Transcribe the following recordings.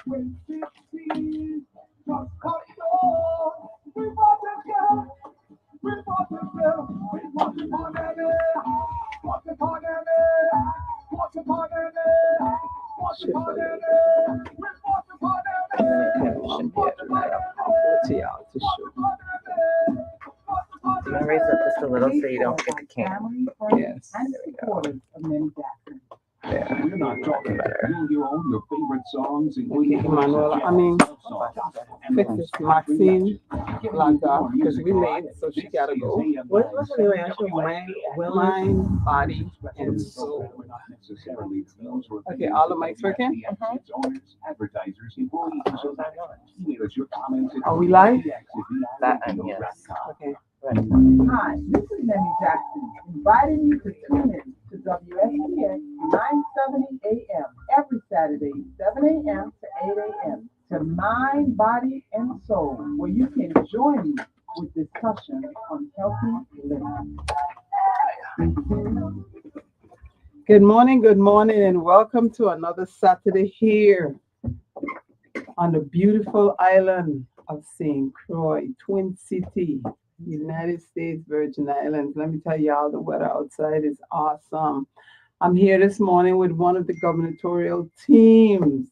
When 16 just cut off, we want to go. We want to go. We want to go. Want to go. Want to go. Want to go. We want to go. Connection here tonight. I'll go to y'all to show. I'm gonna raise up just a little so you don't get the can. Yes. And There we go. supporters of Nemmy Jackson. Yeah. We're not talking about Better. your own, your favorite songs, Okay, including Emmanuel, I mean, fix this Maxine Blanca, because we late, so she gotta go. What's the name actually? Mind, body, and soul. Okay, all the mics working? Advertisers, employees, email us your comments. Are we live? That and yes. Okay. Hi, this is Nemmy Jackson, inviting you to tune in to WSPX 970 AM every Saturday, 7 a.m. to 8 a.m. to Mind, Body, and Soul, where you can join me with discussion on healthy living. Good morning, and welcome to another Saturday here on the beautiful island of St. Croix, Twin City, United States Virgin Islands. Let me tell y'all, the weather outside is awesome. I'm here this morning with one of the gubernatorial teams,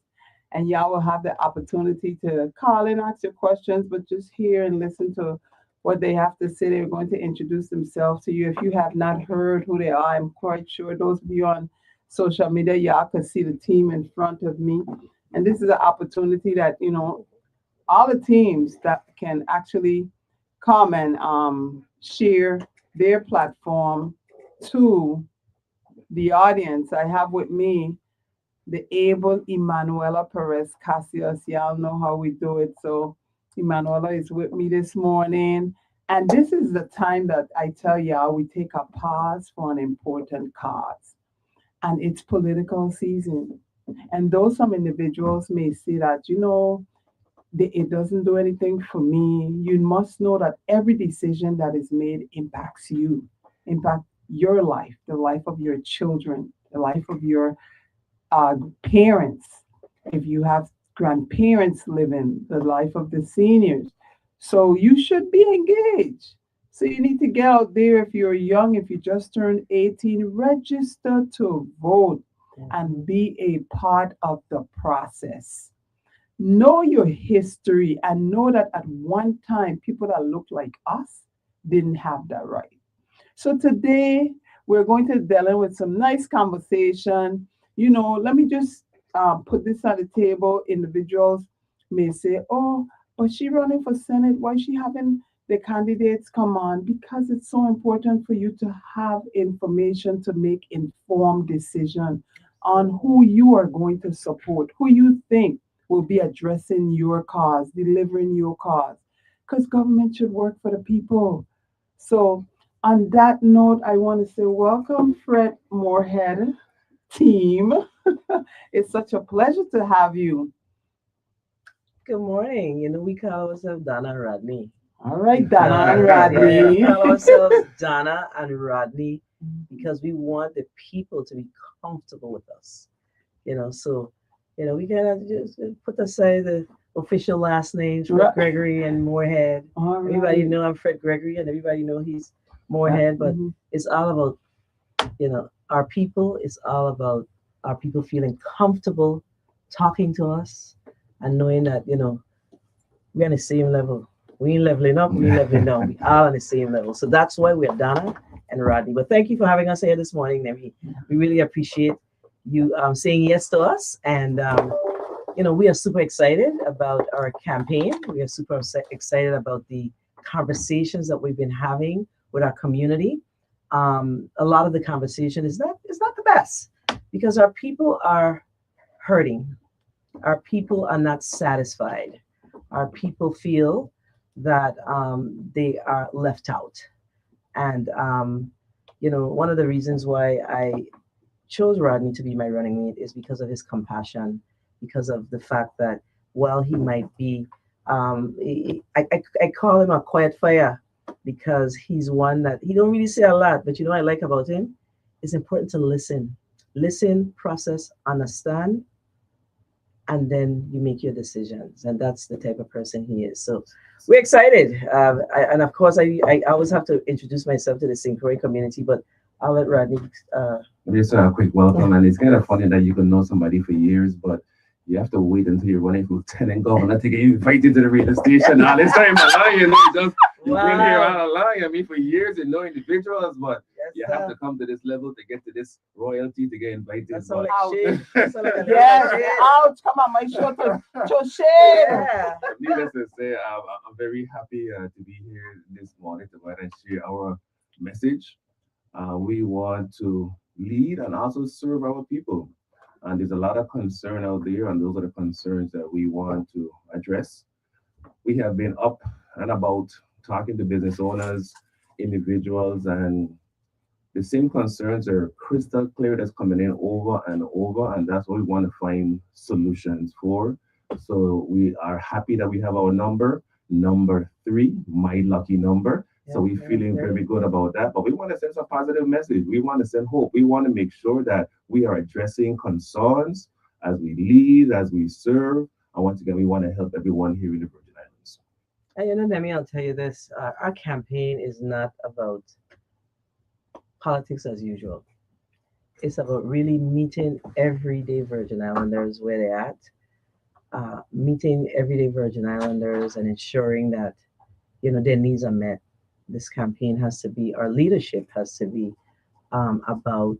and y'all will have the opportunity to call and ask your questions, but just hear and listen to what they have to say. They're going to introduce themselves to you. If you have not heard who they are, I'm quite sure those of you on social media, y'all can see the team in front of me. And this is an opportunity that, you know, all the teams that can actually come and share their platform to the audience. I have with me the able Emanuela Perez Casillas. Y'all know how we do it. So Emanuela is with me this morning. And this is the time that I tell y'all we take a pause for an important cause. And it's political season. And though some individuals may say that, you know, it doesn't do anything for me, you must know that every decision that is made impacts you, impact your life, the life of your children, the life of your parents. If you have grandparents living, the life of the seniors. So you should be engaged. So you need to get out there. If you're young, if you just turned 18, register to vote and be a part of the process. Know your history and know that at one time, people that look like us didn't have that right. So today, we're going to delve in with some nice conversation. You know, let me just put this on the table. Individuals may say, oh, but she running for Senate. Why is she having the candidates come on? Because it's so important for you to have information to make informed decision on who you are going to support, who you think will be addressing your cause, delivering your cause. Because government should work for the people. So on that note, I want to say welcome, Fred Moorhead team. It's such a pleasure to have you. Good morning. You know, we call ourselves Donna and Rodney. All right, Donna and Rodney. We call ourselves Donna and Rodney because we want the people to be comfortable with us. You know, so, you know, we gotta just put aside the official last names, Fred Right. Gregory and Moorhead. All right. Everybody know I'm Fred Gregory and everybody know he's Moorhead, but Mhm. it's all about, you know, our people. It's all about our people feeling comfortable talking to us and knowing that, you know, we're on the same level. We ain't leveling up, we ain't leveling down. We all on the same level. So that's why we're Donna and Rodney. But thank you for having us here this morning, Nemmy. We really appreciate you saying yes to us. And, you know, we are super excited about our campaign. We are super excited about the conversations that we've been having with our community. A lot of the conversation is not the best because our people are hurting. Our people are not satisfied. Our people feel that they are left out. And, you know, one of the reasons why I chose Rodney to be my running mate is because of his compassion, because of the fact that while he might be, I call him a quiet fire because he's one that he don't really say a lot, but you know what I like about him? It's important to listen, process, understand, and then you make your decisions. And that's the type of person he is. So we're excited. And of course, I always have to introduce myself to the St. Croix community, but I'll let Rodney. Just a quick welcome, and it's kind of funny that you can know somebody for years, but you have to wait until you're running for lieutenant governor to get you invited to the radio station. All this time, you been here all along. I mean, for years and know individuals, but you have to come to this level to get to this royalty to get invited. That's all like shit. Yes, ouch, come on, make sure to share. Needless to say, I'm very happy to be here this morning to go ahead and share our message. We want to lead and also serve our people. And there's a lot of concern out there, and those are the concerns that we want to address. We have been up and about talking to business owners, individuals, and the same concerns are crystal clear that's coming in over and over, and that's what we want to find solutions for. So we are happy that we have our number 3, my lucky number. So we're feeling very good about that. But we want to send some positive message. We want to send hope. We want to make sure that we are addressing concerns as we lead, as we serve. And once again, we want to help everyone here in the Virgin Islands. And Nemmy, I'll tell you this. Our campaign is not about politics as usual. It's about really meeting everyday Virgin Islanders where they're at, meeting everyday Virgin Islanders and ensuring that, their needs are met. This campaign has to be, our leadership has to be about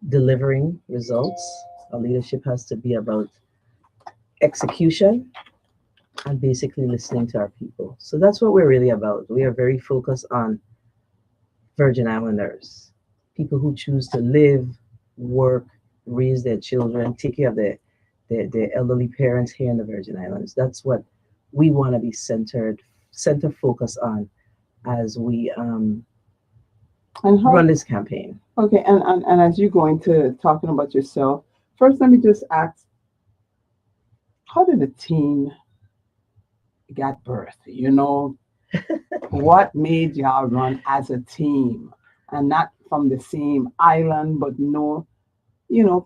delivering results. Our leadership has to be about execution and basically listening to our people. So that's what we're really about. We are very focused on Virgin Islanders, people who choose to live, work, raise their children, take care of their elderly parents here in the Virgin Islands. That's what we want to be center focused on as we run this campaign. Okay, and as you go into talking about yourself, first let me just ask, how did the team get birthed? What made y'all run as a team and not from the same island, but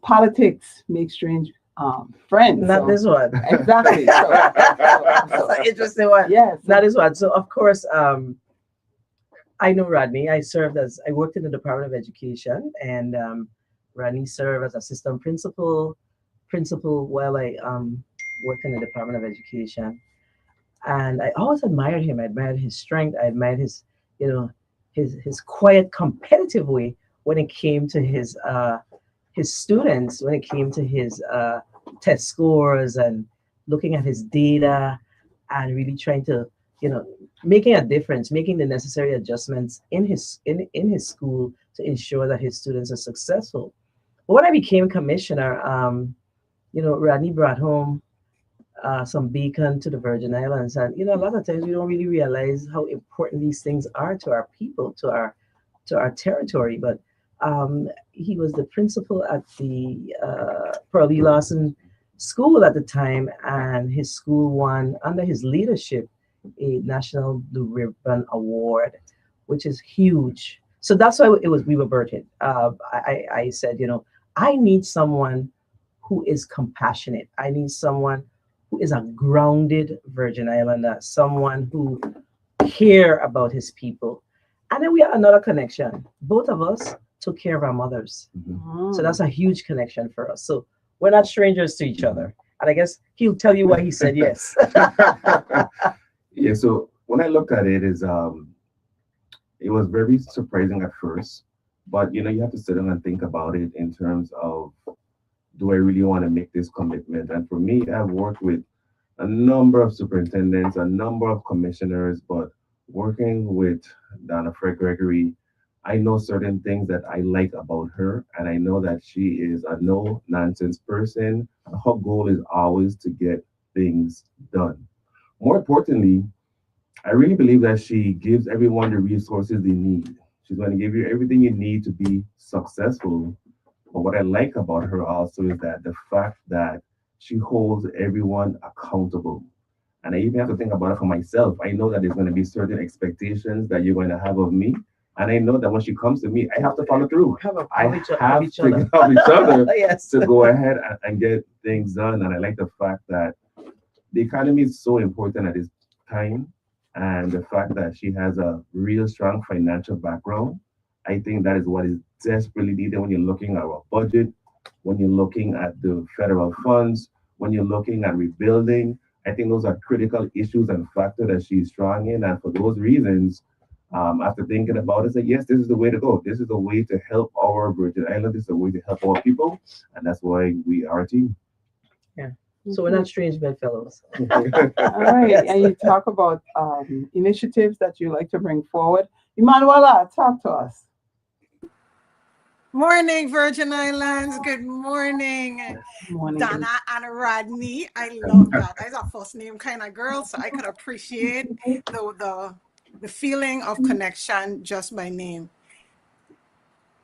politics make strange friends. Not this one. Exactly. That's an interesting one. Yes. That is one. So of course, I know Rodney. I worked in the Department of Education, and Rodney served as assistant principal while I worked in the Department of Education. And I always admired him. I admired his strength. I admired his quiet, competitive way when it came to his students, when it came to his test scores and looking at his data and really trying to, making a difference, making the necessary adjustments in his school to ensure that his students are successful. But when I became commissioner, Rodney brought home some bacon to the Virgin Islands, and a lot of times we don't really realize how important these things are to our people, to our territory. But he was the principal at the Pearl E. Lawson School at the time, and his school won, under his leadership, a National Blue Ribbon Award, which is huge. So that's why we were birthed. I said, I need someone who is compassionate. I need someone who is a grounded Virgin Islander, someone who care about his people. And then we had another connection. Both of us took care of our mothers. Mm-hmm. So that's a huge connection for us. So we're not strangers to each other. And I guess he'll tell you why he said yes. Yeah, so when I looked at it, it was very surprising at first. But, you have to sit down and think about it in terms of, do I really want to make this commitment? And for me, I've worked with a number of superintendents, a number of commissioners, but working with Donna Fred Gregory, I know certain things that I like about her, and I know that she is a no-nonsense person. Her goal is always to get things done. More importantly, I really believe that she gives everyone the resources they need. She's going to give you everything you need to be successful. But what I like about her also is that the fact that she holds everyone accountable. And I even have to think about it for myself. I know that there's going to be certain expectations that you're going to have of me, And I know that when she comes to me, I have to follow through. I Help have each to other. help each other Yes. to go ahead and get things done. And I like the fact that the economy is so important at this time. And the fact that she has a real strong financial background, I think that is what is desperately needed when you're looking at our budget, when you're looking at the federal funds, when you're looking at rebuilding. I think those are critical issues and factors that she's strong in. And for those reasons, after thinking about it, say, yes, this is the way to go. This is the way to help our Virgin Islands. This is the way to help our people. And that's why we are a team. So we're not strange bedfellows. All right, and you talk about initiatives that you like to bring forward. Emanuela, talk to us. Morning, Virgin Islands. Good morning, Good morning. Donna and Rodney. I love that. I'm a first name kind of girl, so I could appreciate the feeling of connection just by name.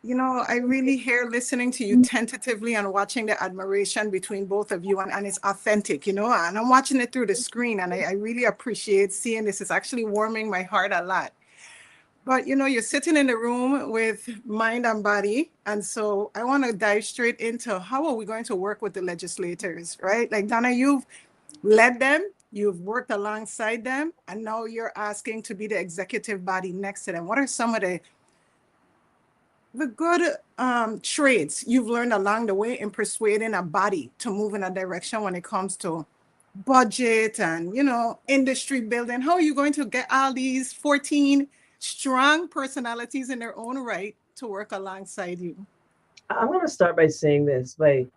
You know, I really hear listening to you tentatively and watching the admiration between both of you, and it's authentic, you know, and I'm watching it through the screen, and I really appreciate seeing this. It's actually warming my heart a lot. But, you know, you're sitting in the room with mind and body. And so I want to dive straight into how are we going to work with the legislators, right? Like, Donna, you've led them, you've worked alongside them, and now you're asking to be the executive body next to them. What are some of the good traits you've learned along the way in persuading a body to move in a direction when it comes to budget and, you know, industry building? How are you going to get all these 14 strong personalities in their own right to work alongside you? I'm going to start by saying this, by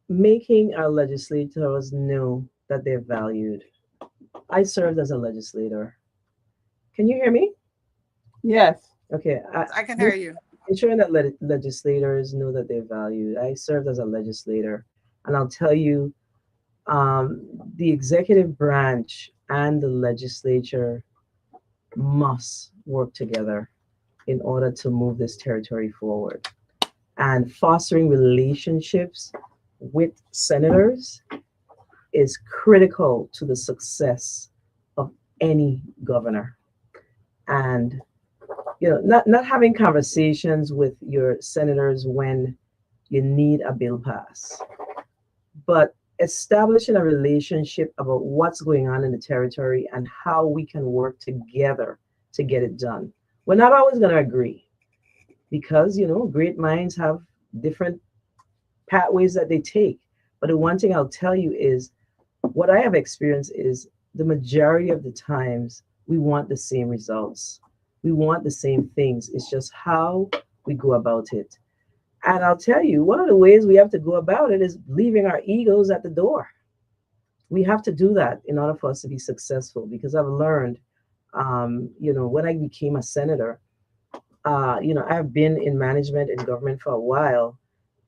making our legislators know that they're valued. I served as a legislator. Can you hear me? Yes. Okay. I can hear you. Ensuring that legislators know that they're valued. I served as a legislator, and I'll tell you, the executive branch and the legislature must work together in order to move this territory forward. And fostering relationships with senators is critical to the success of any governor. And you know, not having conversations with your senators when you need a bill passed, but establishing a relationship about what's going on in the territory and how we can work together to get it done. We're not always going to agree because, you know, great minds have different pathways that they take. But the one thing I'll tell you is what I have experienced is the majority of the times we want the same results. We want the same things. It's just how we go about it. And I'll tell you, one of the ways we have to go about it is leaving our egos at the door. We have to do that in order for us to be successful, because I've learned, you know, when I became a senator, you know, I've been in management and government for a while,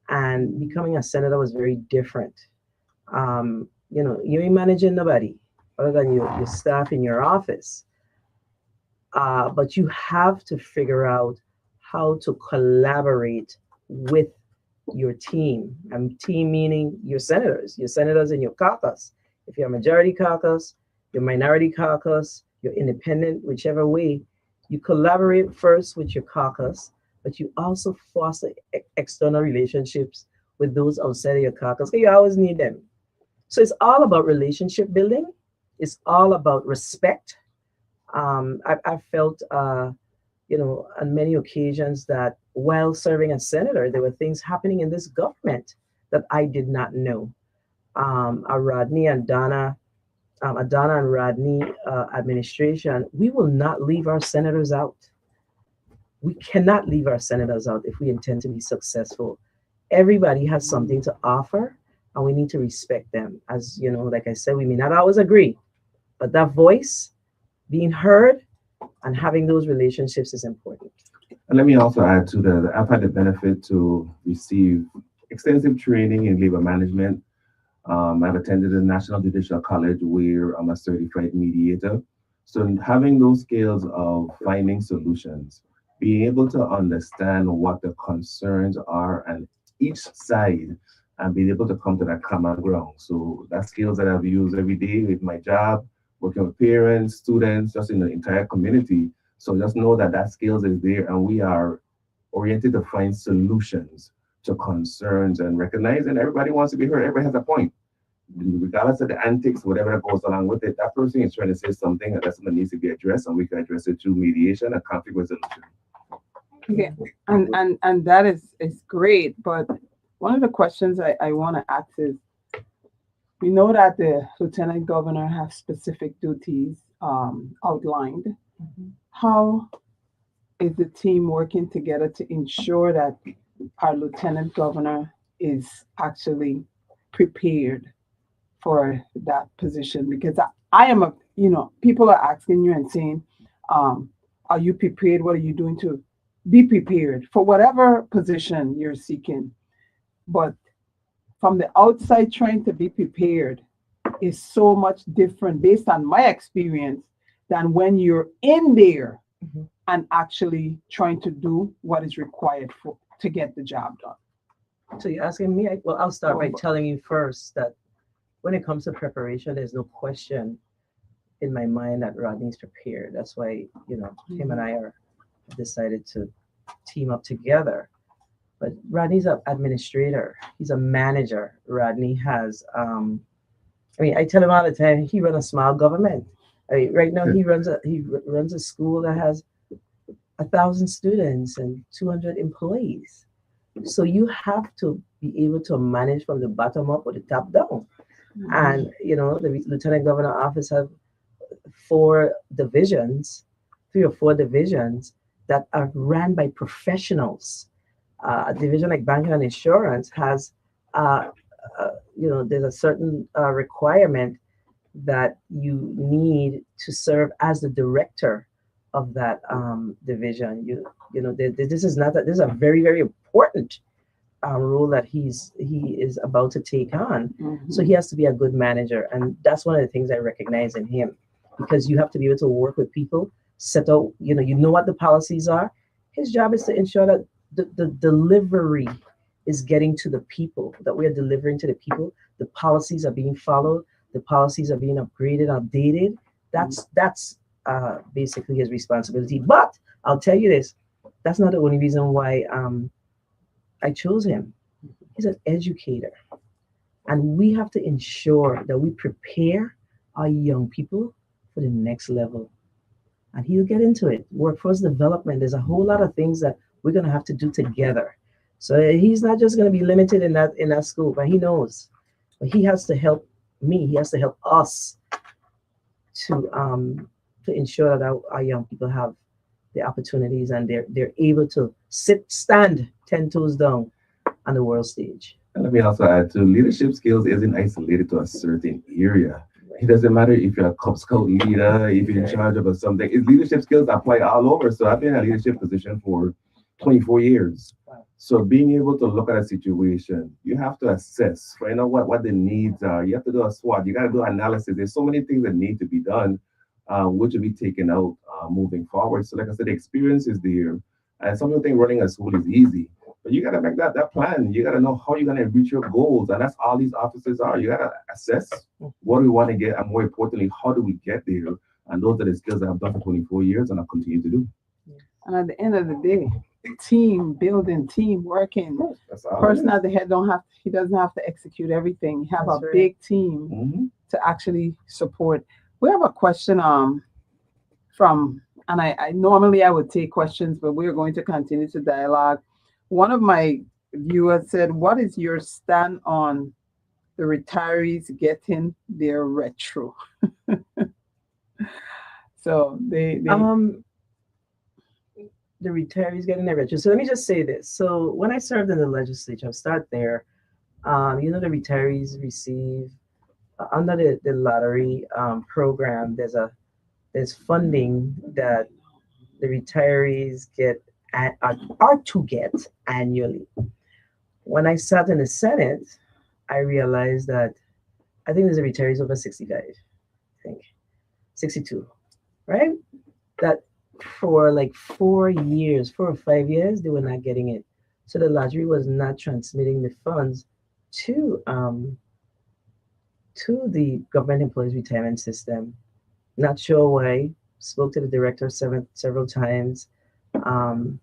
and becoming a senator was very different. You know, you ain't managing nobody other than your staff in your office. But you have to figure out how to collaborate with your team, and team meaning your senators in your caucus. If you're a majority caucus, your minority caucus, your independent, whichever way, you collaborate first with your caucus, but you also foster external relationships with those outside of your caucus, because you always need them. So it's all about relationship building. It's all about respect. I've felt, you know, on many occasions that while serving as senator, there were things happening in this government that I did not know. A Rodney and Donna, a Donna and Rodney administration, we will not leave our senators out. We cannot leave our senators out if we intend to be successful. Everybody has something to offer, and we need to respect them. As you know, like I said, we may not always agree, but that voice, being heard, and having those relationships is important. And let me also add to that, I've had the benefit to receive extensive training in labor management. I've attended the National Judicial College where I'm a certified mediator. So having those skills of finding solutions, being able to understand what the concerns are on each side, and being able to come to that common ground. So that's skills that I've used every day with my job, working with parents, students, just in the entire community. So just know that that skills is there, and we are oriented to find solutions to concerns and recognize. And everybody wants to be heard. Everybody has a point, regardless of the antics, whatever that goes along with it. That person is trying to say something, and that's something that needs to be addressed, and we can address it through mediation and conflict resolution. Okay, and that is great. But one of the questions I want to ask is, we know that the lieutenant governor has specific duties outlined. How is the team working together to ensure that our lieutenant governor is actually prepared for that position? Because I am people are asking you and saying, are you prepared? What are you doing to be prepared for whatever position you're seeking? But from the outside, trying to be prepared is so much different based on my experience than when you're in there and actually trying to do what is required to get the job done. So you're asking me? Well, I'll start by telling you first that when it comes to preparation, there's no question in my mind that Rodney's prepared. That's why, him and I are decided to team up together. But Rodney's an administrator. He's a manager. Rodney has, I tell him all the time, he runs a small government. Right now he runs a school that has 1,000 students and 200 employees. So you have to be able to manage from the bottom up or the top down. And, the Lieutenant Governor office have 3 or 4 divisions that are ran by professionals. A division like banking and insurance has, there's a certain requirement that you need to serve as the director of that division. This is a very, very important role that he is about to take on. So he has to be a good manager, and that's one of the things I recognize in him, because you have to be able to work with people, set out, what the policies are. His job is to ensure that the delivery is getting to the people, that we are delivering to the people. The policies are being followed. The policies are being upgraded, updated. That's basically his responsibility. But I'll tell you this, that's not the only reason why I chose him. He's an educator. And we have to ensure that we prepare our young people for the next level. And he'll get into it. Workforce development, there's a whole lot of things that we're going to have to do together. So he's not just going to be limited in that school, but he knows. But he has to help me. He has to help us to ensure that our young people have the opportunities and they're able to stand 10 toes down on the world stage. And let me also add too, leadership skills isn't isolated to a certain area. It doesn't matter if you're a Cub Scout leader, if you're in charge of something. It's leadership skills that apply all over. So I've been in a leadership position for 24 years. So being able to look at a situation, you have to assess, find out what the needs are. You have to do a SWOT. You got to do analysis. There's so many things that need to be done, which will be taken out moving forward. So like I said, the experience is there. And some people think running a school is easy. But you got to make that plan. You got to know how you're going to reach your goals. And that's all these officers are. You got to assess what we want to get. And more importantly, how do we get there? And those are the skills that I've done for 24 years and I'll continue to do. And at the end of the day, team building, team working. Person at the head doesn't have to execute everything. You have a big team to actually support. We have a question from, and I normally I would take questions, but we're going to continue to dialogue. One of my viewers said, what is your stand on the retirees getting their retro? So they the retirees getting their retro. So let me just say this. So when I served in the legislature, I'll start there. The retirees receive under the lottery program. There's funding that the retirees are to get annually. When I sat in the Senate, I realized that I think there's a retirees over 65, I think 62, right? That for like 4 or 5 years, they were not getting it. So the lottery was not transmitting the funds to the government employees retirement system Not sure why. Spoke to the director several times. Um,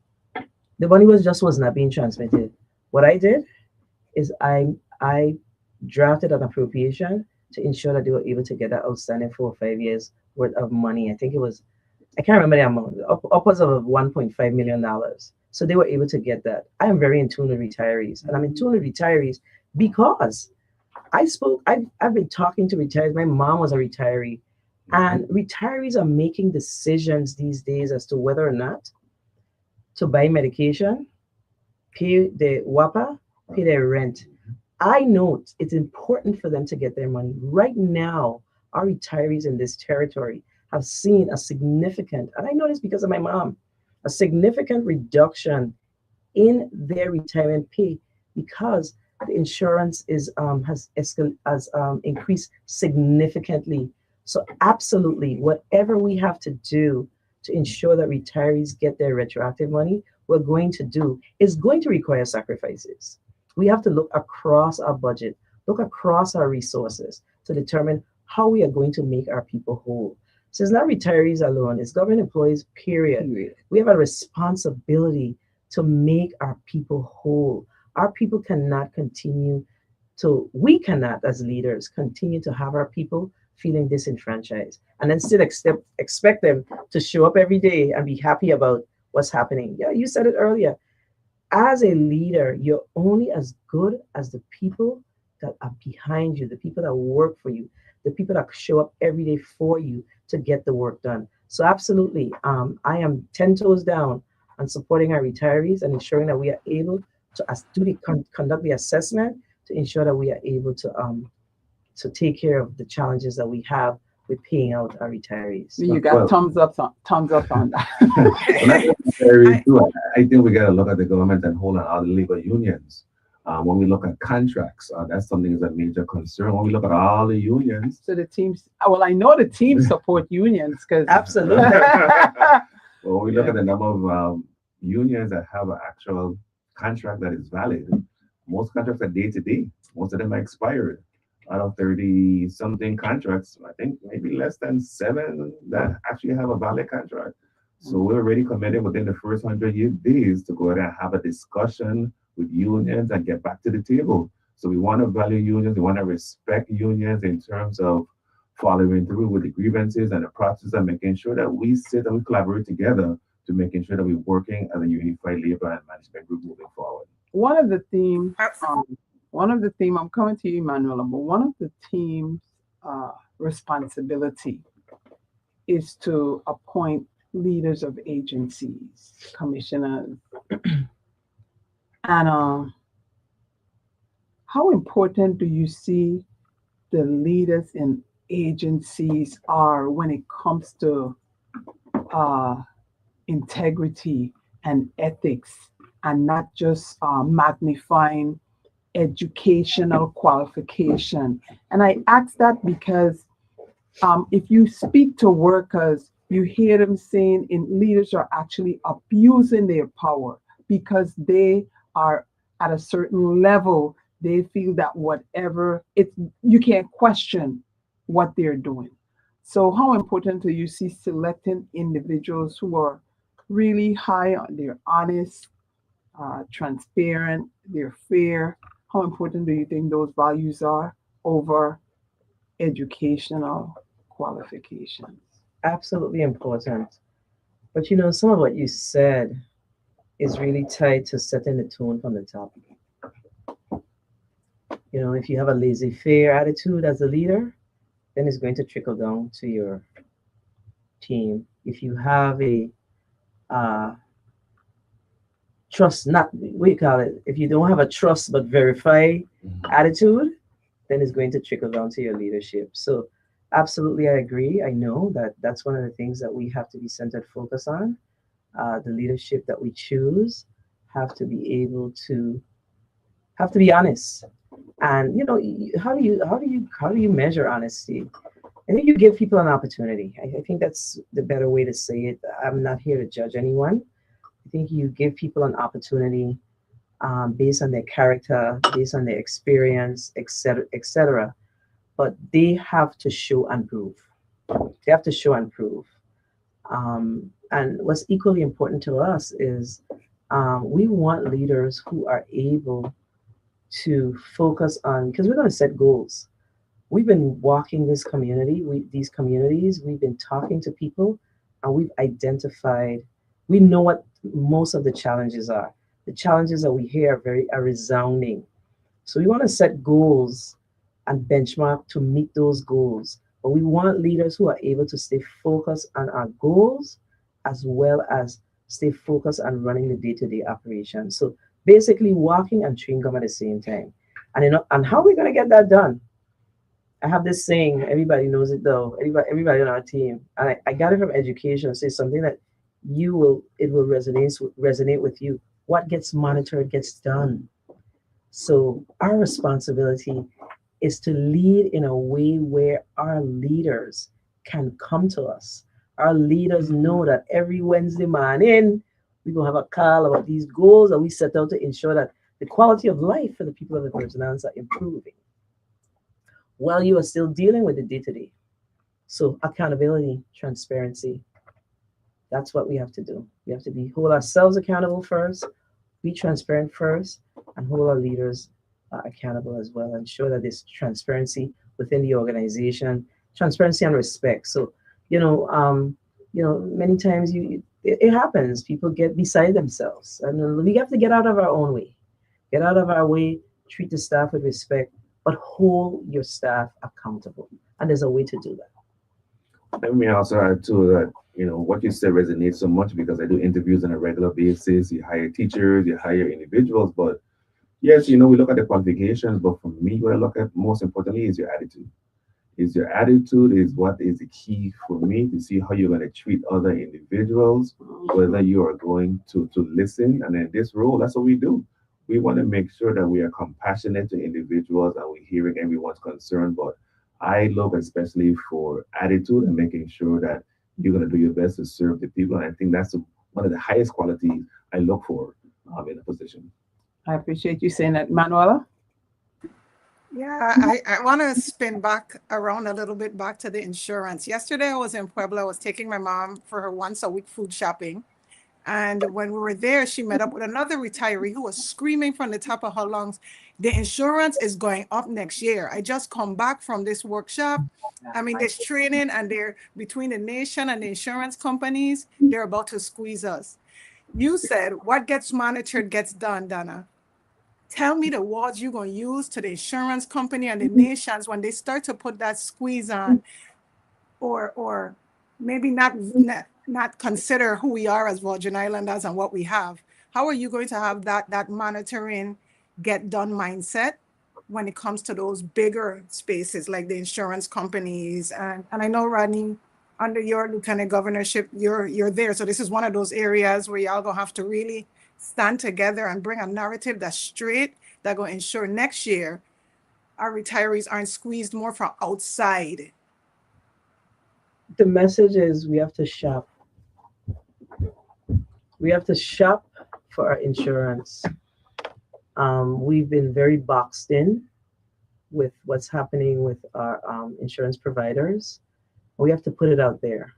the money was not being transmitted. What I did is I drafted an appropriation to ensure that they were able to get that outstanding 4 or 5 years worth of money. I think it was, I can't remember the amount, upwards of $1.5 million. So they were able to get that. I am very in tune with retirees, and I'm in tune with retirees because I've been talking to retirees. My mom was a retiree, and retirees are making decisions these days as to whether or not to buy medication, pay the WAPA, pay their rent. I know it's important for them to get their money. Right now, our retirees in this territory have seen a significant, and I know this because of my mom, a significant reduction in their retirement pay because the insurance has increased significantly. So absolutely, whatever we have to do to ensure that retirees get their retroactive money, we're going to do is going to require sacrifices. We have to look across our budget, look across our resources to determine how we are going to make our people whole. So it's not retirees alone, it's government employees, period. We have a responsibility to make our people whole. Our people cannot continue we cannot, as leaders, continue to have our people feeling disenfranchised and then still expect them to show up every day and be happy about what's happening. Yeah, you said it earlier. As a leader, you're only as good as the people that are behind you, the people that work for you, the people that show up every day for you to get the work done. So absolutely, I am 10 toes down on supporting our retirees and ensuring that we are able to conduct the assessment to ensure that we are able to take care of the challenges that we have with paying out our retirees. You got Well, thumbs up on that. Well, that's very true. I think we got to look at the government and hold on all the labor unions. When we look at contracts, that's something that's a major concern. When we look at all the unions, So the teams, well, I know the teams support unions because Absolutely. well, when we look at the number of unions that have an actual contract that is valid, most contracts are day to day. Most of them are expired. Out of 30 something contracts, I think maybe less than 7 that actually have a valid contract. So we're already committed within the first 100 days to go ahead and have a discussion with unions and get back to the table. So we want to value unions, we want to respect unions in terms of following through with the grievances and the process and making sure that we sit and we collaborate together to making sure that we're working as a unified labor and management group moving forward. one of the themes, I'm coming to you, Emmanuel, but one of the team's responsibility is to appoint leaders of agencies, commissioners, and how important do you see the leaders in agencies are when it comes to integrity and ethics, and not just magnifying educational qualification? And I ask that because if you speak to workers, you hear them saying leaders are actually abusing their power because they are at a certain level. They feel that you can't question what they're doing. So how important do you see selecting individuals who are really high, they're honest, transparent, they're fair? How important do you think those values are over educational qualifications? Absolutely important. But some of what you said is really tied to setting the tone from the top. If you have a laissez-faire attitude as a leader, then it's going to trickle down to your team. If you have a trust, not what you call it, if you don't have a trust but verify attitude, then it's going to trickle down to your leadership. So absolutely, I agree. I know that that's one of the things that we have to be centered focus on. The leadership that we choose have to be able to honest. And how do you measure honesty? I think you give people an opportunity. I think that's the better way to say it. I'm not here to judge anyone. I think you give people an opportunity based on their character, based on their experience, etc., etc. But they have to show and prove. They have to show and prove. And what's equally important to us is we want leaders who are able to focus on, because we're going to set goals. We've been walking this community, these communities, we've been talking to people, and we've identified, we know what most of the challenges are. The challenges that we hear are resounding. So we want to set goals and benchmark to meet those goals. But we want leaders who are able to stay focused on our goals as well as stay focused on running the day-to-day operations. So basically walking and chewing gum at the same time. And how are we going to get that done? I have this saying, everybody knows it though, everybody on our team. And I got it from education. So it's something that it will resonate with you. What gets monitored gets done. So our responsibility is to lead in a way where our leaders can come to us. Our leaders know that every Wednesday morning, we're going to have a call about these goals that we set out to ensure that the quality of life for the people of the Virgin Islands are improving while you are still dealing with the day-to-day. So accountability, transparency, that's what we have to do. We have to hold ourselves accountable first, be transparent first, and hold our leaders accountable as well. Ensure that there's transparency within the organization, transparency and respect. So, many times it happens. People get beside themselves, and we have to get out of our own way. Get out of our way. Treat the staff with respect, but hold your staff accountable. And there's a way to do that. Let me also add to that. What you said resonates so much because I do interviews on a regular basis. You hire teachers, you hire individuals, but yes, we look at the qualifications, but for me, what I look at most importantly is your attitude. Your attitude is what is the key for me to see how you're going to treat other individuals, whether you are going to listen. And in this role, that's what we do. We want to make sure that we are compassionate to individuals and we're hearing everyone's concern. But I look especially for attitude and making sure that you're going to do your best to serve the people. And I think that's one of the highest qualities I look for in a position. I appreciate you saying that, Manuela. Yeah, I want to spin back around a little bit back to the insurance. Yesterday I was in Puebla. I was taking my mom for her once a week food shopping. And when we were there, she met up with another retiree who was screaming from the top of her lungs, the insurance is going up next year. I just come back from this workshop. I mean, there's training and they're between the nation and the insurance companies, they're about to squeeze us. You said what gets monitored gets done, Donna. Tell me the words you're going to use to the insurance company and the nations when they start to put that squeeze on, or maybe not consider who we are as Virgin Islanders and what we have. How are you going to have that monitoring get done mindset when it comes to those bigger spaces like the insurance companies? And I know, Rodney, under your lieutenant governorship, you're there. So this is one of those areas where y'all gonna have to really stand together and bring a narrative that's straight, that will ensure next year our retirees aren't squeezed more from outside. The message is we have to shop. We have to shop for our insurance. We've been very boxed in with what's happening with our insurance providers. We have to put it out there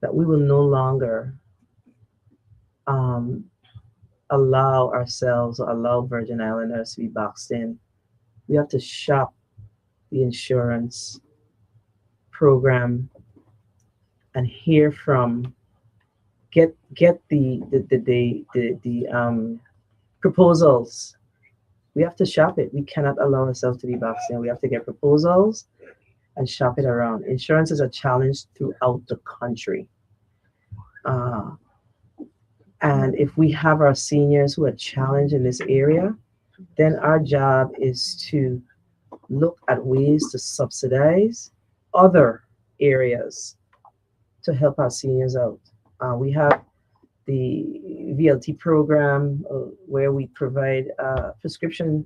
that we will no longer allow ourselves or allow Virgin Islanders to be boxed in. We have to shop the insurance program and hear from, get the proposals. We have to shop it. We cannot allow ourselves to be boxed in. We have to get proposals and shop it around. Insurance is a challenge throughout the country. And if we have our seniors who are challenged in this area, then our job is to look at ways to subsidize other areas to help our seniors out. We have the VLT program where we provide prescription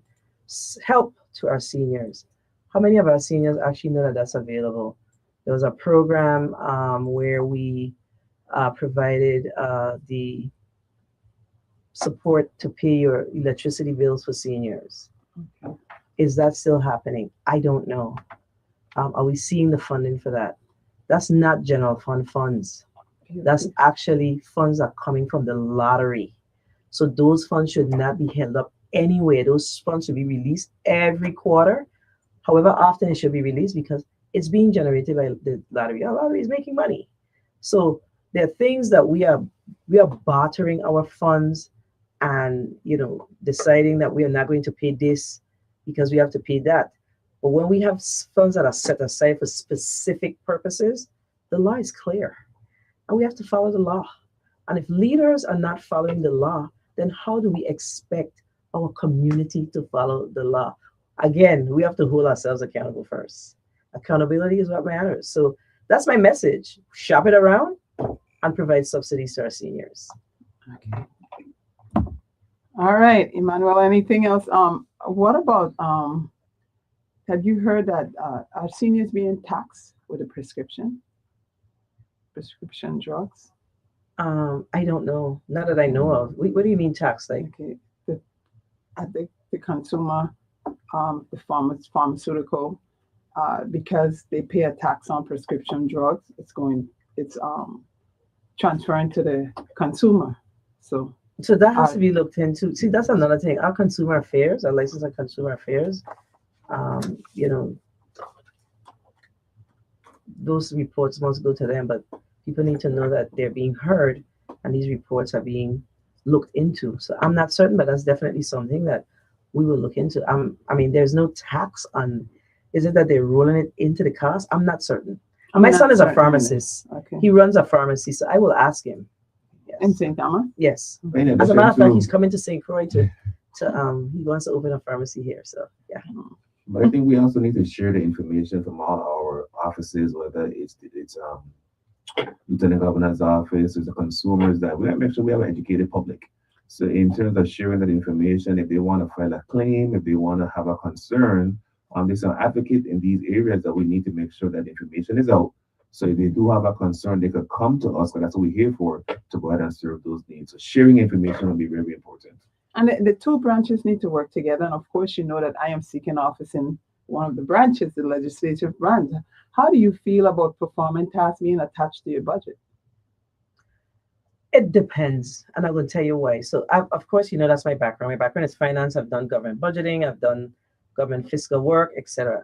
help to our seniors. How many of our seniors actually know that that's available? There was a program where we provided the support to pay your electricity bills for seniors. Okay. Is that still happening? I don't know. Are we seeing the funding for that? That's not general fund funds. That's actually funds that are coming from the lottery. So those funds should not be held up anywhere. Those funds should be released every quarter. However often it should be released because it's being generated by the lottery. The lottery is making money. So there are things that we are bartering our funds and deciding that we are not going to pay this because we have to pay that. But when we have funds that are set aside for specific purposes, the law is clear. And we have to follow the law. And if leaders are not following the law, then how do we expect our community to follow the law? Again, we have to hold ourselves accountable first. Accountability is what matters. So that's my message. Shop it around and provide subsidies to our seniors. Okay. All right, Emmanuel, anything else? What about, have you heard that our seniors being taxed with a prescription drugs? I don't know. Not that I know of. What do you mean tax? Like, okay, the consumer, the pharmaceutical, because they pay a tax on prescription drugs, it's transferring to the consumer. So that has to be looked into. See, that's another thing. Our consumer affairs, our license on consumer affairs, those reports must go to them, but people need to know that they're being heard and these reports are being looked into. So I'm not certain, but that's definitely something that we will look into. I mean, there's no tax on, is it that they're rolling it into the cost? I'm not certain. My son is a pharmacist. Okay. He runs a pharmacy, so I will ask him. Yes. In St. Thomas? Yes. As a matter of fact, he's coming to St. Croix to he wants to open a pharmacy here. So yeah. But I think we also need to share the information from all our offices, whether it's Lieutenant Governor's office, or the consumers, that we have to make sure we have an educated public. So in terms of sharing that information, if they want to file a claim, if they want to have a concern, there's an advocate in these areas that we need to make sure that information is out. So if they do have a concern, they could come to us, because that's what we're here for, to go ahead and serve those needs. So sharing information will be very important. And the two branches need to work together. And of course, you know that I am seeking office in one of the branches, the legislative branch. How do you feel about performance tasks being attached to your budget? It depends, and I will tell you why. So, of course, that's my background. My background is finance. I've done government budgeting. I've done government fiscal work, etc.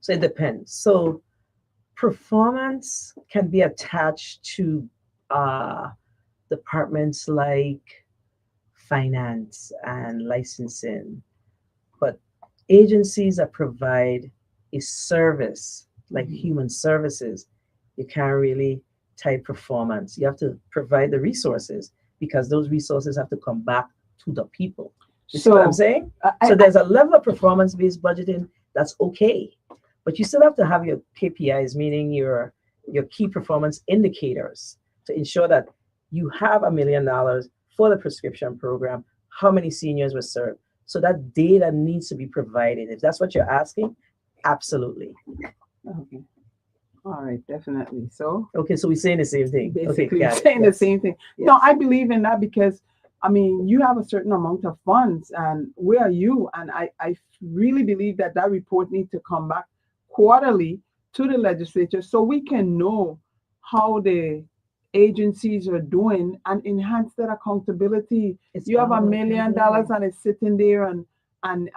So it depends. So performance can be attached to departments like finance and licensing, but agencies that provide a service like human services, you can't really tie performance. You have to provide the resources, because those resources have to come back to the people. You see what I'm saying? So there's a level of performance-based budgeting that's okay, but you still have to have your KPIs, meaning your key performance indicators, to ensure that you have $1 million for the prescription program, how many seniors were served. So that data needs to be provided. If that's what you're asking, absolutely. Okay. All right, definitely. So okay, so we're saying the same thing. Basically, okay, saying the same thing. Yes. No, I believe in that, because I mean, you have a certain amount of funds, and where are you? And I really believe that report needs to come back quarterly to the legislature, so we can know how the agencies are doing and enhance that accountability. You have $1 million and it's sitting there, and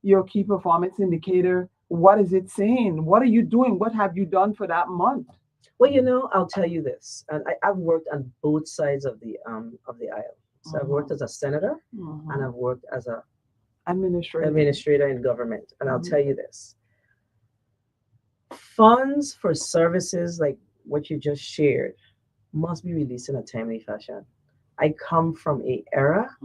your key performance indicator, what is it saying? What are you doing? What have you done for that month? Well, I'll tell you this, and I've worked on both sides of the aisle. So I've worked as a senator, and I've worked as a administrator in government. And I'll tell you this: funds for services like what you just shared must be released in a timely fashion. I come from an era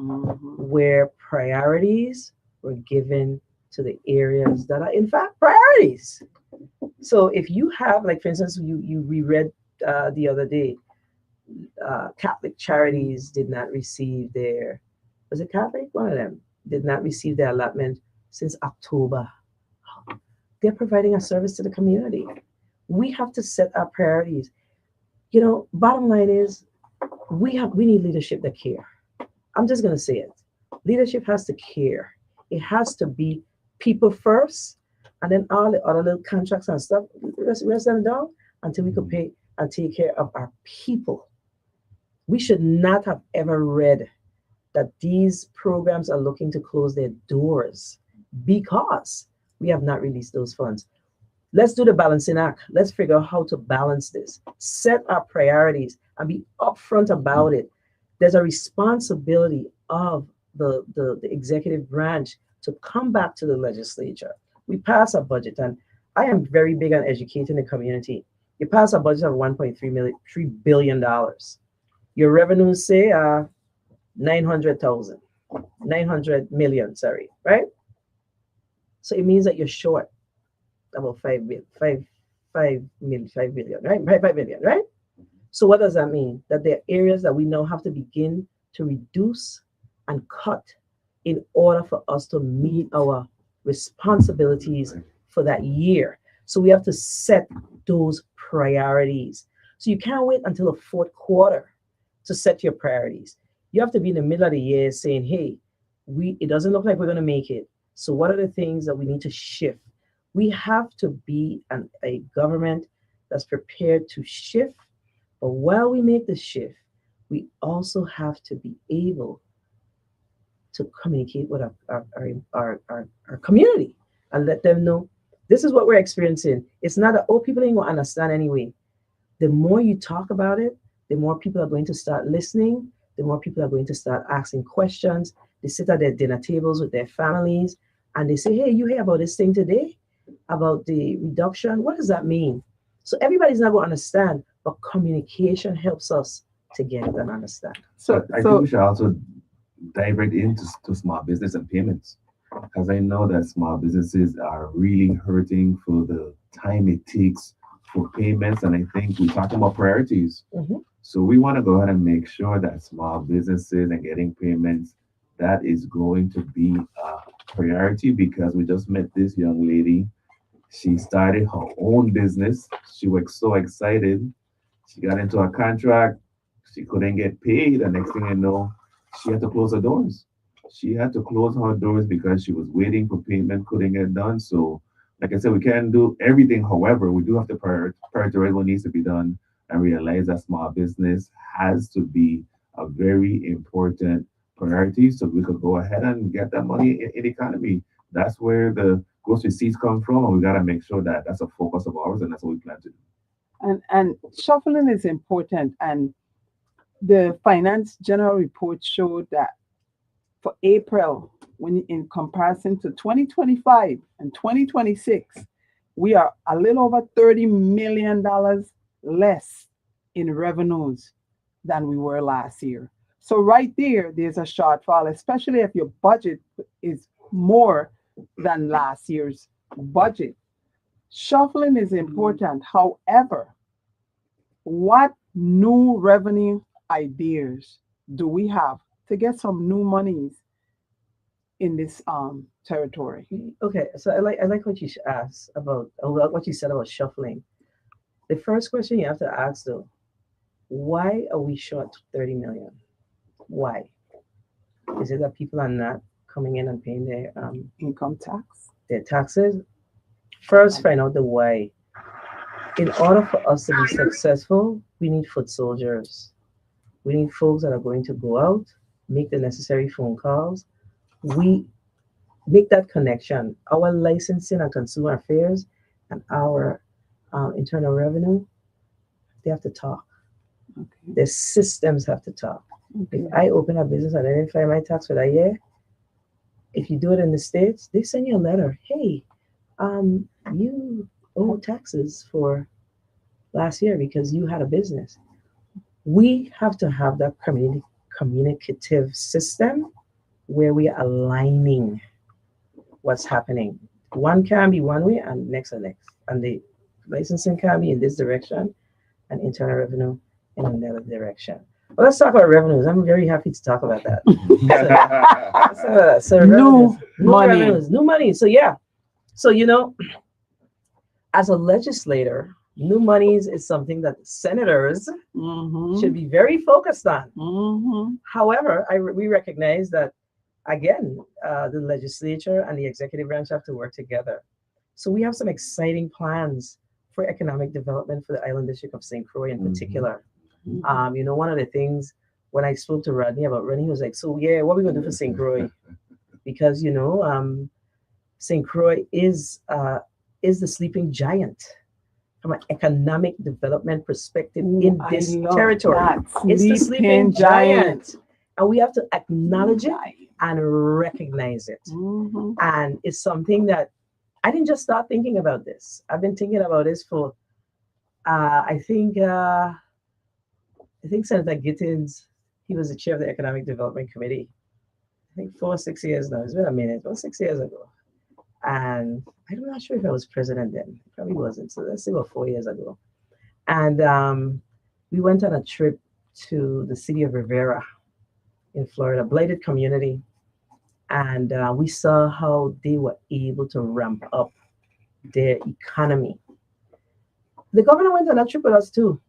where priorities were given to the areas that are in fact priorities. So if you have, like, for instance, we read the other day, Catholic charities did not receive their, was it Catholic? One of them did not receive their allotment since October. They're providing a service to the community. We have to set our priorities. Bottom line is, we need leadership that care. I'm just going to say it. Leadership has to care. It has to be people first, and then all the other little contracts and stuff, rest them down. until we could pay and take care of our people. We should not have ever read that these programs are looking to close their doors because we have not released those funds. Let's do the balancing act. Let's figure out how to balance this, set our priorities, and be upfront about it. There's a responsibility of the executive branch to come back to the legislature. We pass a budget, and I am very big on educating the community. You pass a budget of $3 billion. Your revenues say 900 million, sorry, right? So it means that you're short about 5 billion, right? 5 billion, right? So what does that mean? That there are areas that we now have to begin to reduce and cut in order for us to meet our responsibilities for that year. So we have to set those priorities. So you can't wait until the fourth quarter to set your priorities. You have to be in the middle of the year saying, hey, it doesn't look like we're going to make it. So what are the things that we need to shift? We have to be a government that's prepared to shift. But while we make the shift, we also have to be able to communicate with our community and let them know this is what we're experiencing. It's not that, people ain't going to understand anyway. The more you talk about it, the more people are going to start listening, the more people are going to start asking questions. They sit at their dinner tables with their families and they say, hey, you hear about this thing today? About the reduction? What does that mean? So everybody's not going to understand, but communication helps us to get it and understand. So I think we should also dive right into small business and payments, because I know that small businesses are really hurting for the time it takes for payments. And I think we're talking about priorities. Mm-hmm. So we want to go ahead and make sure that small businesses and getting payments, that is going to be a priority, because we just met this young lady. She started her own business. She was so excited. She got into a contract. She couldn't get paid. The next thing you know, she had to close her doors. She had to close her doors because she was waiting for payment, couldn't get done. So, like I said, we can't do everything. However, we do have to prioritize what needs to be done and realize that small business has to be a very important priority so we could go ahead and get that money in the economy. That's where the gross receipts come from, and we got to make sure that that's a focus of ours, and that's what we plan to do. And shuffling is important. And the Finance General Report showed that for April, when in comparison to 2025 and 2026, we are a little over $30 million less in revenues than we were last year. So right there's a shortfall, especially if your budget is more than last year's budget. Shuffling is important. However, what new revenue ideas do we have to get some new monies in this territory? Okay, so I like what you asked about what you said about shuffling. The first question you have to ask though, why are we short 30 million? Why? Is it that people are not coming in and paying their Income tax? Their taxes? First, find out the why. In order for us to be successful, we need foot soldiers. We need folks that are going to go out, make the necessary phone calls. We make that connection. Our licensing and consumer affairs and our internal revenue, they have to talk. Okay. The systems have to talk. Okay. If I open a business and identify my tax for that year, if you do it in the States, they send you a letter. Hey, you owe taxes for last year because you had a business. We have to have that communicative system where we are aligning what's happening. One can be one way and next. And the licensing can be in this direction and internal revenue in another direction. Well, let's talk about revenues. I'm very happy to talk about that. So New money. So yeah. So, as a legislator, new monies is something that senators should be very focused on. However, we recognize that, again, the legislature and the executive branch have to work together. So we have some exciting plans for economic development for the Island District of St. Croix in particular. You know, one of the things when I spoke to Rodney about running, he was like, so yeah, what are we gonna do for St. Croix? Because, you know, St. Croix is the sleeping giant from an economic development perspective in this territory. It's the sleeping giant. And we have to acknowledge it and recognize it. And it's something that I didn't just start thinking about this. I've been thinking about this for, I think Senator Gittins, he was the chair of the Economic Development Committee. I think 4 or 6 years now. It's been a minute, about 6 years ago. And I'm not sure if I was president then. Probably wasn't. So let's say about 4 years ago. And we went on a trip to the city of Rivera in Florida, blighted community. And we saw how they were able to ramp up their economy. The governor went on that trip with us too.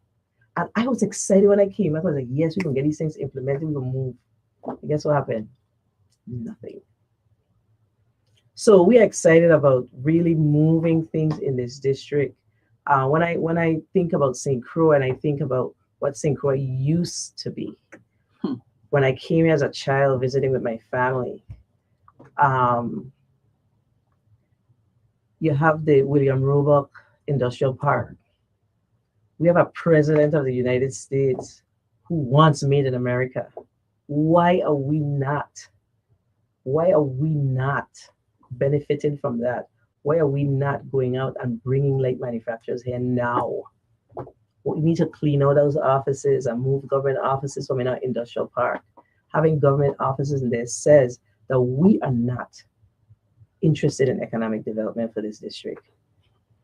And I was excited when I came. I was like, yes, we can get these things implemented. We can move. And guess what happened? Nothing. So we are excited about really moving things in this district. When I think about St. Croix and I think about what St. Croix used to be, when I came here as a child visiting with my family, you have the William Roebuck Industrial Park. We have a president of the United States who wants made in America. Why are we not benefiting from that? Why are we not going out and bringing light manufacturers here now? We need to clean out those offices and move government offices from in our industrial park. Having government offices in there says that we are not interested in economic development for this district.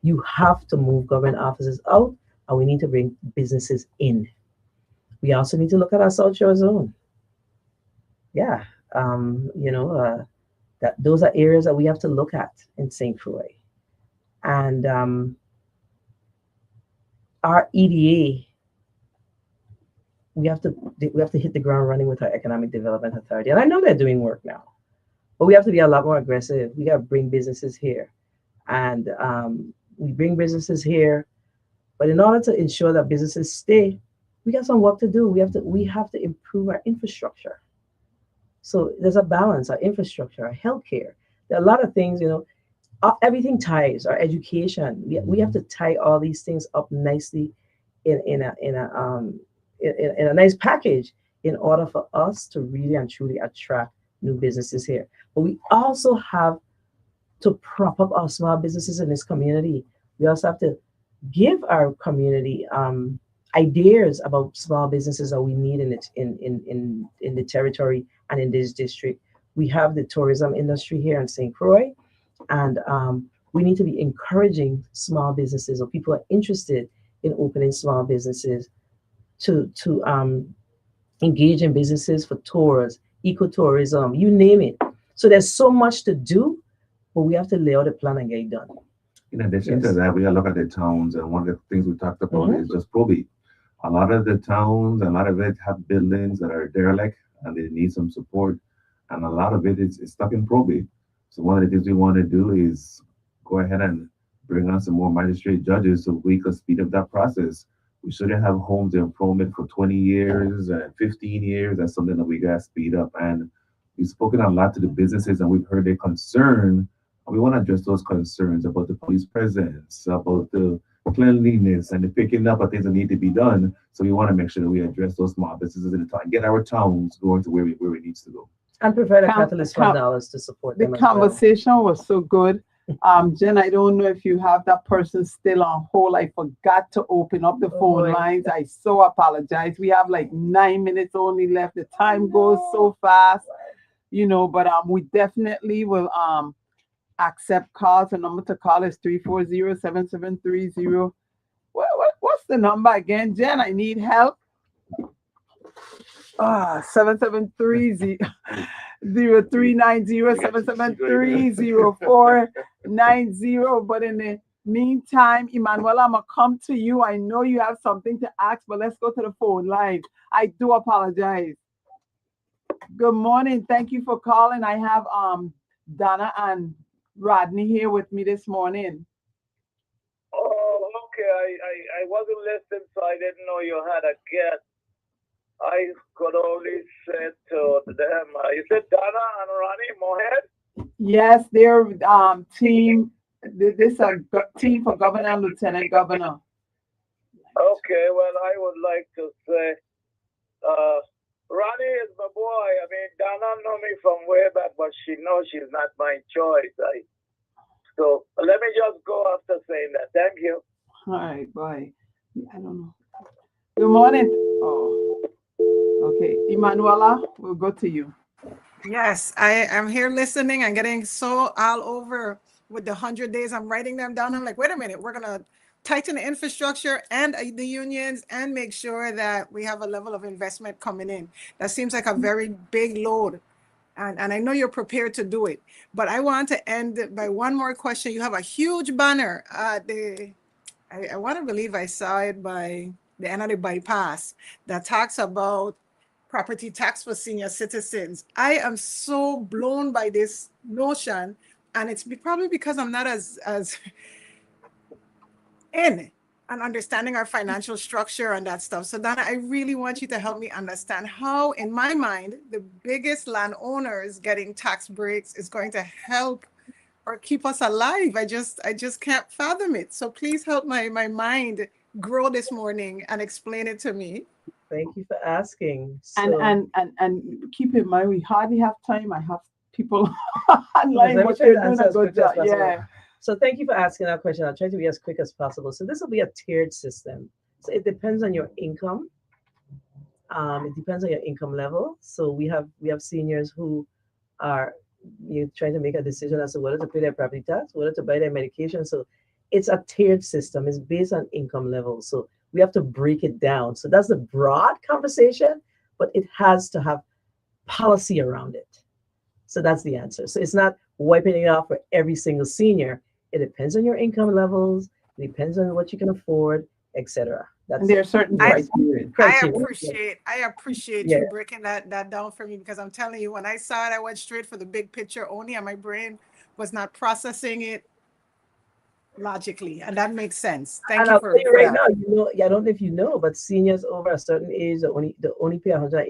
You have to move government offices out, and we need to bring businesses in. We also need to look at our South Shore zone. Yeah, that those are areas that we have to look at in St. Croix. And our EDA, we have to hit the ground running with our Economic Development Authority. And I know they're doing work now, but we have to be a lot more aggressive. We got to bring businesses here. And we bring businesses here, but in order to ensure that businesses stay, we got some work to do. We have to improve our infrastructure. So there's a balance, our infrastructure, our healthcare. There are a lot of things, everything ties, our education. We have to tie all these things up nicely in a nice package in order for us to really and truly attract new businesses here. But we also have to prop up our small businesses in this community. We also have to give our community ideas about small businesses that we need in the territory and in this district. We have the tourism industry here in St. Croix, and we need to be encouraging small businesses or people who are interested in opening small businesses to engage in businesses for tours, ecotourism, you name it. So there's so much to do, but we have to lay out a plan and get it done. In addition to that, we gotta look at the towns, and one of the things we talked about is just probate. A lot of the towns, a lot of it have buildings that are derelict and they need some support, and a lot of it is stuck in probate. So one of the things we want to do is go ahead and bring on some more magistrate judges so we could speed up that process. We shouldn't have homes in probate for 20 years and 15 years. That's something that we gotta speed up. And we've spoken a lot to the businesses, and we've heard their concern. And we want to address those concerns about the police presence, about the cleanliness and the picking up of things that need to be done. So we want to make sure that we address those small businesses in the town, get our towns going to where it needs to go. And provide a catalyst for dollars to support them. The conversation was so good. Jen, I don't know if you have that person still on hold. I forgot to open up the phone lines. I so apologize. We have like 9 minutes only left. The time goes so fast, but we definitely will accept calls. The number to call is 340-7730. What's the number again, Jen? I need help. 7730-390-773-0490. But in the meantime, Emmanuel, I'm gonna come to you. I know you have something to ask, but let's go to the phone line. I do apologize. Good morning. Thank you for calling. I have Donna and Rodney here with me this morning. Oh, I wasn't listening, so I didn't know you had a guest. I could only say to them, you said Donna and Ronnie Mohead? Yes, they're team. This is a team for governor and lieutenant governor. Okay, well, I would like to say, Ronnie is my boy. I mean, Donna know me from way back, but she knows she's not my choice. So let me just go after saying that. Thank you. All right, bye. I don't know. Good morning. Oh, okay. Emanuela, we'll go to you. Yes, I am here listening and getting so all over with the 100 days. I'm writing them down. I'm like, wait a minute, we're going to tighten the infrastructure and the unions and make sure that we have a level of investment coming in. That seems like a very big load. And I know you're prepared to do it. But I want to end by one more question. You have a huge banner. I want to believe I saw it by the end of the bypass that talks about property tax for senior citizens. I am so blown by this notion, and it's probably because I'm not as in and understanding our financial structure and that stuff. So Donna, I really want you to help me understand how, in my mind, the biggest landowners getting tax breaks is going to help or keep us alive. I just can't fathom it. So please help my mind grow this morning and explain it to me. Thank you for asking. And keep in mind, we hardly have time. I have people online, Let me but try they're to doing answer a as good quick as job. possible. Yeah. So thank you for asking that question. I'll try to be as quick as possible. So this will be a tiered system. So it depends on your income. It depends on your income level. So we have seniors who are trying to make a decision as to whether to pay their property tax, whether to buy their medication. So it's a tiered system. It's based on income level. So we have to break it down. So that's the broad conversation, but it has to have policy around it. So that's the answer. So it's not wiping it off for every single senior. It depends on your income levels. It depends on what you can afford, etc. And there are certain criteria. I appreciate you breaking that down for me, because I'm telling you, when I saw it, I went straight for the big picture only, and my brain was not processing it logically, and that makes sense. Thank you for right now. I don't know if you know, but seniors over a certain age only pay $180. I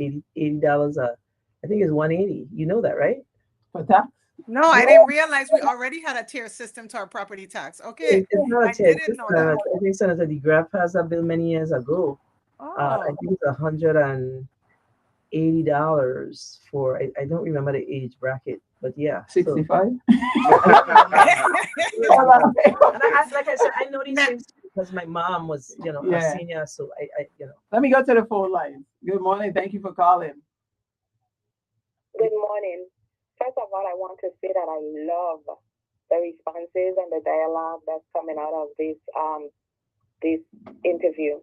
think it's $180. You know that, right? For tax? No, I didn't realize we already had a tier system to our property tax. Okay, it's not a I tier didn't know system. that. I think Senator DeGraff has a bill many years ago. I think it's $180 for. I don't remember the age bracket, but yeah, 65. And like I said, I know these things because my mom was, a senior. So I. Let me go to the phone line. Good morning. Thank you for calling. Good morning. First of all, I want to say that I love the responses and the dialogue that's coming out of this interview.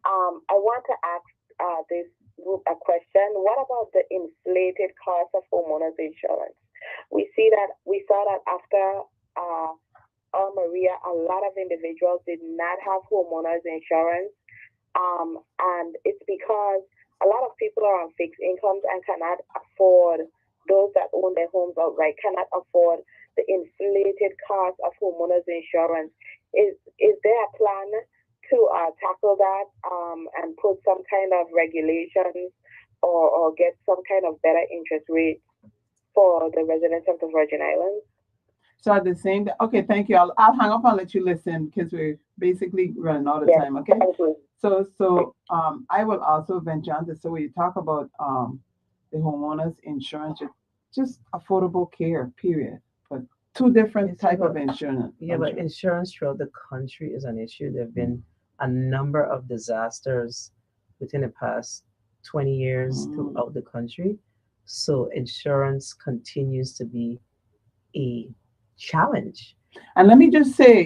I want to ask this group a question. What about the inflated cost of homeowners insurance? We saw that after Maria, a lot of individuals did not have homeowners insurance, and it's because a lot of people are on fixed incomes and cannot afford. Those that own their homes outright cannot afford the inflated cost of homeowners insurance. Is there a plan to tackle that and put some kind of regulations or get some kind of better interest rates for the residents of the Virgin Islands? So at the same time, okay, thank you. I'll hang up and let you listen because we're basically running out of time. Okay. Thank you. So I will also venture on this. So we talk about the homeowners insurance, just affordable care, period. But two different type of insurance. Yeah, but insurance throughout the country is an issue. There have been a number of disasters within the past 20 years throughout the country. So insurance continues to be a challenge. And let me just say,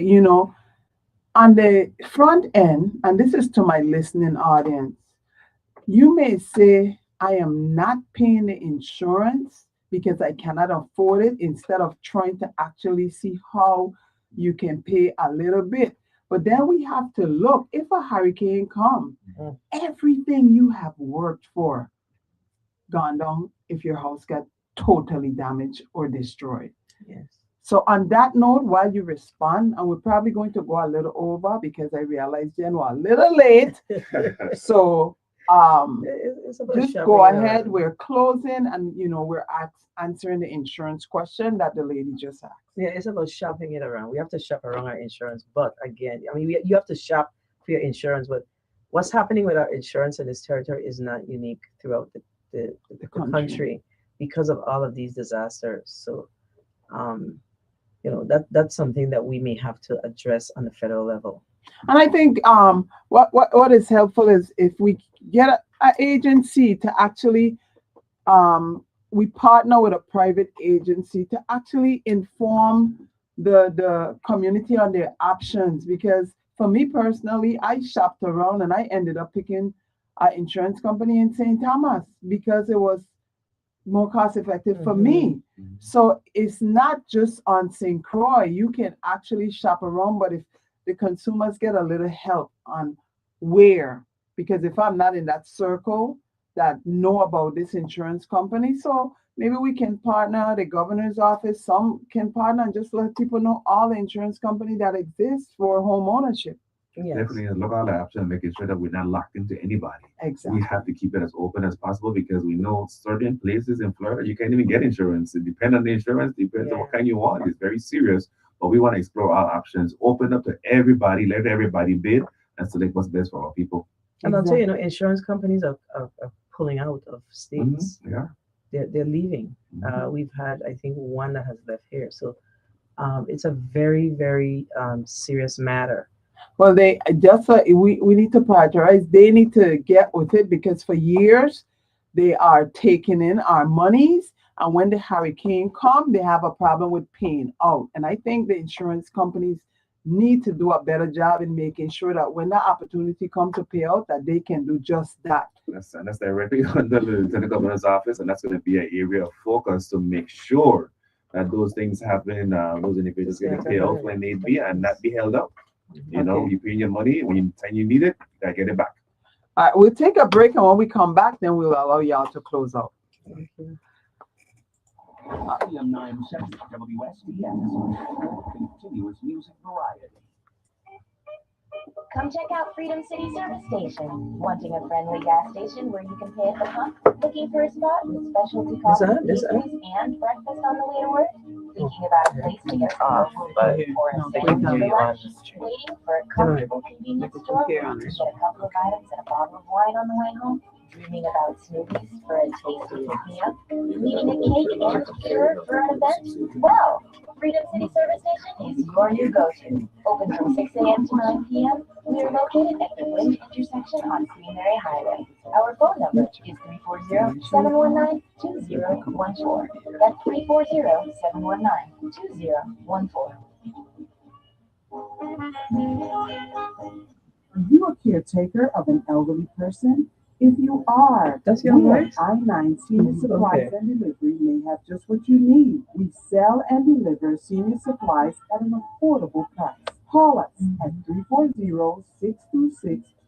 on the front end, and this is to my listening audience, you may say, I am not paying the insurance because I cannot afford it, instead of trying to actually see how you can pay a little bit. But then we have to look, if a hurricane comes, everything you have worked for gone down if your house got totally damaged or destroyed. Yes. So on that note, while you respond, and we're probably going to go a little over because I realized Jen was a little late. So It's about just shopping go it ahead. around. We're closing, and we're answering the insurance question that the lady just asked. Yeah, it's about shopping it around. We have to shop around our insurance, but again, I mean, you have to shop for your insurance. But what's happening with our insurance in this territory is not unique throughout the country because of all of these disasters. So, that's something that we may have to address on the federal level. And I think what is helpful is if we get an agency to actually we partner with a private agency to actually inform the community on their options. Because for me personally, I shopped around and I ended up picking an insurance company in St. Thomas because it was more cost effective for me. So it's not just on St. Croix. You can actually shop around, but if the consumers get a little help on where, because if I'm not in that circle that know about this insurance company, so maybe we can partner, the governor's office, some can partner and just let people know all the insurance company that exists for home ownership. Yes. Definitely look at the option, making sure that we're not locked into anybody. Exactly. We have to keep it as open as possible because we know certain places in Florida you can't even get insurance. It depends on the insurance, depends on what kind you want. It's very serious, but we want to explore our options, open up to everybody, let everybody bid, and select what's best for our people. And I'll tell you, insurance companies are pulling out of states. Yeah, they're leaving. We've had, I think, one that has left here. So it's a very, very serious matter. Well, we need to prioritize. They need to get with it because for years they are taking in our monies, and when the hurricane comes, they have a problem with paying out. And I think the insurance companies need to do a better job in making sure that when the opportunity comes to pay out, that they can do just that. That's directly under the Lieutenant Governor's office, and that's going to be an area of focus to make sure that those things happen, those individuals get paid out when need be and not be held up. You pay your money when you need it, you gotta get it back. All right, we'll take a break, and when we come back, then we'll allow y'all to close out. AM 970 WSBS. Continuous music variety. Come check out Freedom City Service Station. Wanting a friendly gas station where you can pay at the pump? Looking for a spot with specialty coffee, pastries, and breakfast on the way to work? Thinking about a place to get some local food or a sandwich for lunch? Waiting for a comfortable convenience store where you can get a couple of items and a bottle of wine on the way home? Dreaming about smoothies for a tasty pick-me-up? Needing a cake and dessert for an event? Well, Freedom City Service Station is your new go-to. Open from 6 a.m. to 9 p.m. We are located at the Wind intersection on Queen Mary Highway. Our phone number is 340-719-2014. That's 340-719-2014. Are you a caretaker of an elderly person? If you are, That's your voice? I-9 Senior Supplies and Delivery may have just what you need. We sell and deliver senior supplies at an affordable price. Call us at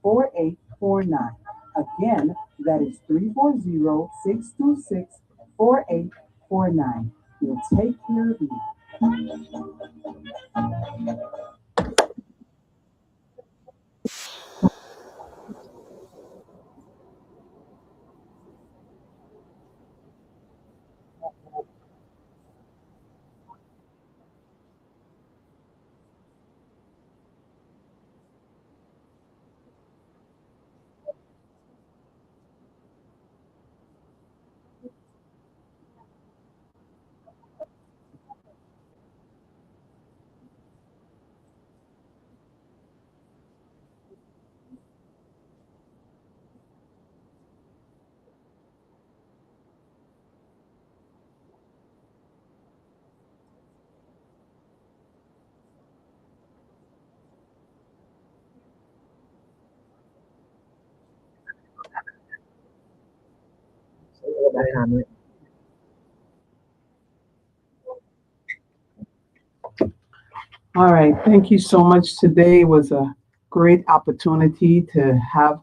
340-626-4849. Again, that is 340-626-4849. We'll take care of you. All right, thank you so much. Today was a great opportunity to have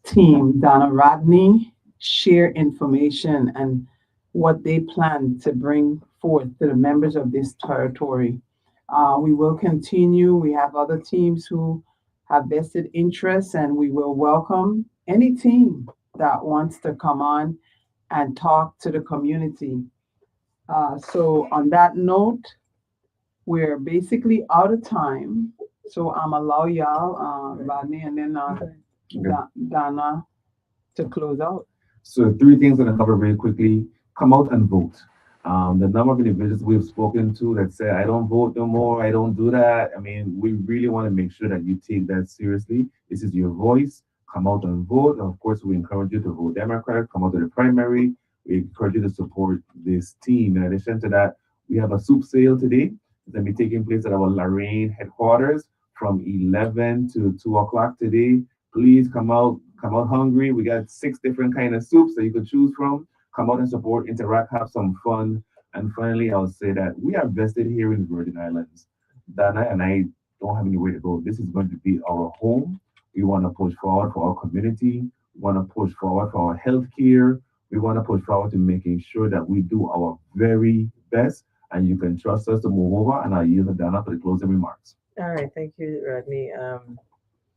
Team Donna Rodney share information and what they plan to bring forth to the members of this territory. We will continue. We have other teams who have vested interests, and we will welcome any team that wants to come on and talk to the community. So on that note, we're basically out of time. So I'm allow y'all, Rodney, and then Donna to close out. So 3 things I'm gonna cover very quickly. Come out and vote. The number of individuals we've spoken to that say, I don't vote no more, I don't do that. I mean, we really want to make sure that you take that seriously. This is your voice. Come out and vote. And of course, we encourage you to vote Democrat, come out to the primary. We encourage you to support this team. In addition to that, we have a soup sale today. It's going to be taking place at our Lorraine headquarters from 11 to 2 o'clock today. Please come out hungry. We got 6 different kind of soups that you could choose from. Come out and support, interact, have some fun. And finally, I'll say that we are vested here in Virgin Islands. Dana and I don't have anywhere to go. This is going to be our home. We want to push forward for our community. We want to push forward for our health care. We want to push forward to making sure that we do our very best. And you can trust us to move over. And I'll yield to Dana for the closing remarks. All right, thank you, Rodney.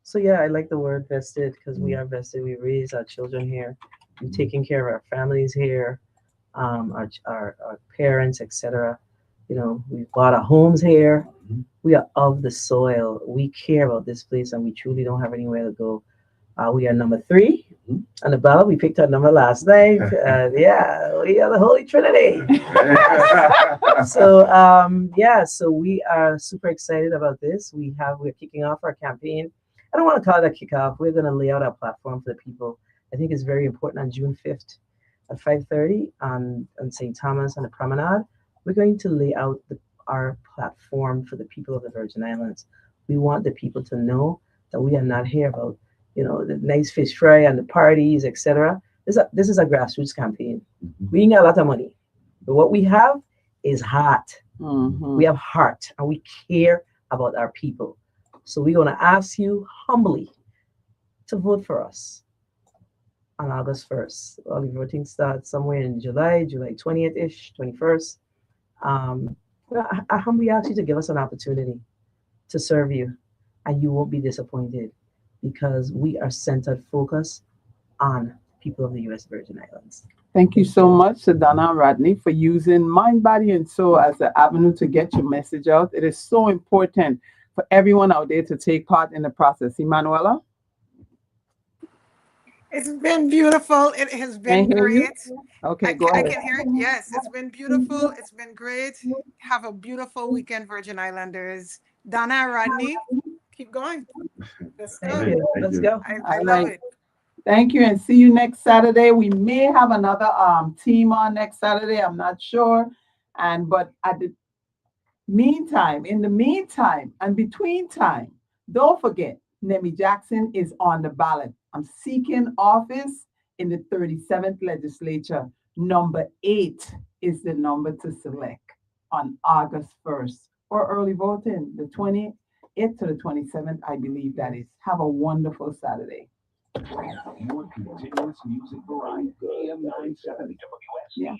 So yeah, I like the word vested because we are vested. We raise our children here. We're taking care of our families here, our parents, etc. You know, we bought our homes here. We are of the soil. We care about this place, and we truly don't have anywhere to go. We are number 3 on the ballot. We picked our number last night. Yeah, we are the Holy Trinity. So so we are super excited about this. We're kicking off our campaign. I don't want to call it a kickoff. We're going to lay out our platform for the people. I think it's very important on June 5th at 5:30 on St. Thomas on the Promenade. We're going to lay out our platform for the people of the Virgin Islands. We want the people to know that we are not here about, you know, the nice fish fry and the parties, etc. This is a grassroots campaign. We ain't got a lot of money, but what we have is heart. We have heart, and we care about our people. So we're going to ask you humbly to vote for us on August 1st. Early voting starts somewhere in July 20th-ish, 21st. I humbly ask you to give us an opportunity to serve you, and you won't be disappointed because we are centered, focused on people of the U.S. Virgin Islands. Thank you so much to Donna and Rodney for using Mind, Body, and Soul as an avenue to get your message out. It is so important for everyone out there to take part in the process. Emanuela? It's been beautiful. It has been great. Okay, go ahead. I can hear it. Yes, it's been beautiful. It's been great. Have a beautiful weekend, Virgin Islanders. Donna, Rodney, keep going. Let's go. Let's go. I love it. Thank you, and see you next Saturday. We may have another team on next Saturday. I'm not sure. But at the meantime, in the meantime, and between time, don't forget, Nemmy Jackson is on the ballot. I'm seeking office in the 37th legislature. Number 8 is the number to select on August 1st, or early voting, the 28th to the 27th, I believe that is. Have a wonderful Saturday. Your continuous music variety, AM 970 WSCX.